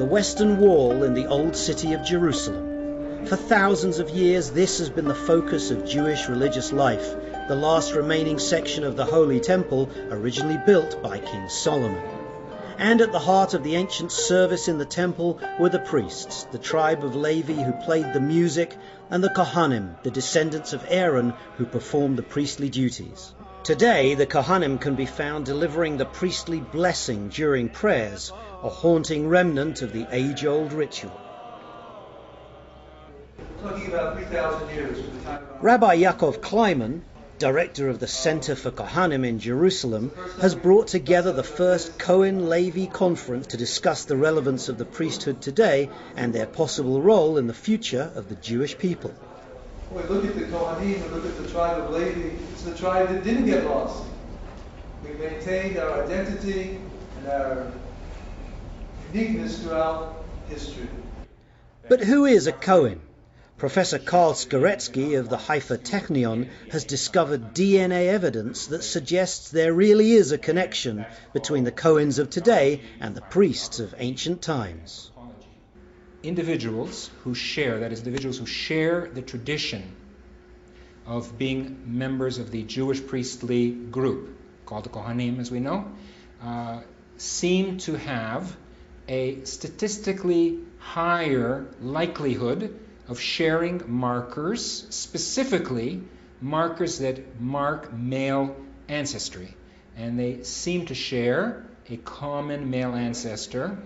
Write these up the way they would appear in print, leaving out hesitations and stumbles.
the Western Wall in the old city of Jerusalem. For thousands of years this has been the focus of Jewish religious life, the last remaining section of the Holy Temple originally built by King Solomon. And at the heart of the ancient service in the temple were the priests, the tribe of Levi who played the music, and the Kohanim, the descendants of Aaron who performed the priestly duties. Today the Kohanim can be found delivering the priestly blessing during prayers, a haunting remnant of the age-old ritual. Talking about 3,000 years from the time of Rabbi Yaakov Kleiman, director of the Center for Kohanim in Jerusalem, has brought together the first Cohen-Levi conference to discuss the relevance of the priesthood today and their possible role in the future of the Jewish people. we look at the Kohanim, we look at the tribe of Levi, it's the tribe that didn't get lost. We maintained our identity and our uniqueness throughout history. But who is a Cohen? Professor Karl Skoretsky of the Haifa Technion has discovered DNA evidence that suggests there really is a connection between the Cohens of today and the priests of ancient times. Individuals who share, that is, individuals who share the tradition of being members of the Jewish priestly group, called the Kohanim as we know, seem to have a statistically higher likelihood of sharing markers, specifically markers that mark male ancestry. And they seem to share a common male ancestor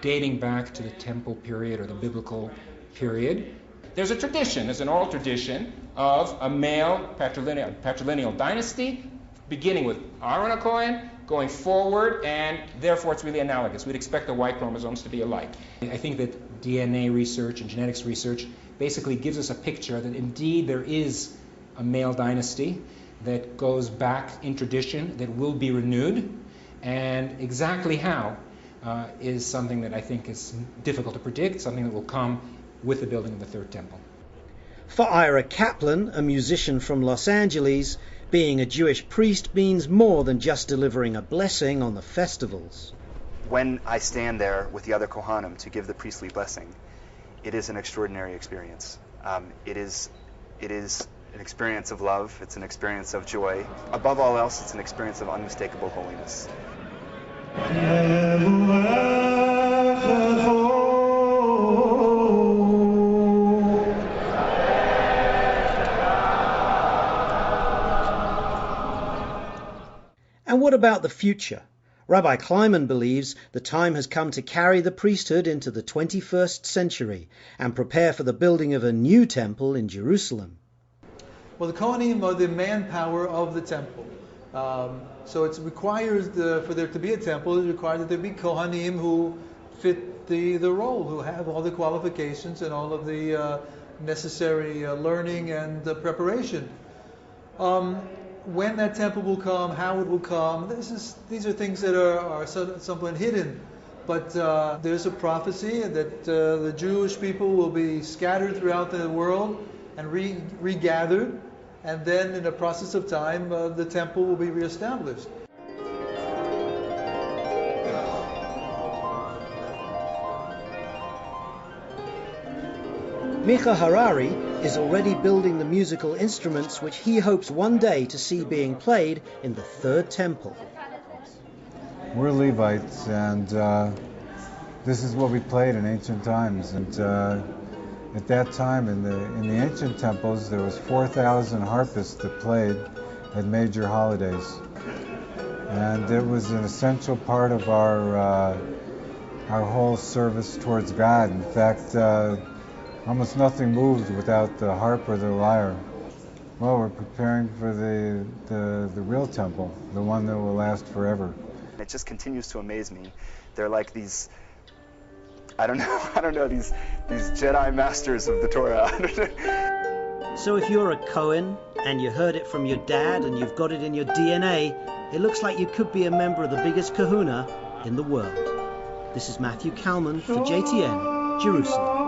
dating back to the temple period or the biblical period. There's a tradition, there's an oral tradition of a male patrilineal dynasty beginning with Aaron HaKohen, going forward, and therefore it's really analogous. We'd expect the Y chromosomes to be alike. I think that DNA research and genetics research basically gives us a picture that indeed there is a male dynasty that goes back in tradition that will be renewed, and exactly how is something that I think is difficult to predict, something that will come with the building of the Third Temple. For Ira Kaplan, a musician from Los Angeles, being a Jewish priest means more than just delivering a blessing on the festivals. When I stand there with the other Kohanim to give the priestly blessing, it is an extraordinary experience. It is an experience of love, it's an experience of joy. Above all else, it's an experience of unmistakable holiness. And what about the future? Rabbi Kleiman believes the time has come to carry the priesthood into the 21st century and prepare for the building of a new temple in Jerusalem. Well, the Kohanim are the manpower of the temple. So it requires, for there to be a temple, it requires that there be Kohanim who fit the role, who have all the qualifications and all of the necessary learning and preparation. When that temple will come, how it will come, these are things that are somewhat hidden. But there's a prophecy that the Jewish people will be scattered throughout the world and regathered, and then in a process of time, the temple will be reestablished. Micha Harari is already building the musical instruments which he hopes one day to see being played in the Third Temple. We're Levites, and this is what we played in ancient times. And at that time, in the ancient temples, there was 4,000 harpists that played at major holidays, and it was an essential part of our whole service towards God. In fact, almost nothing moved without the harp or the lyre. Well, we're preparing for the real temple, the one that will last forever. It just continues to amaze me. They're like these, I don't know, these Jedi masters of the Torah. So if you're a Cohen and you heard it from your dad and you've got it in your DNA, it looks like you could be a member of the biggest kahuna in the world. This is Matthew Kalman for JTN, Jerusalem.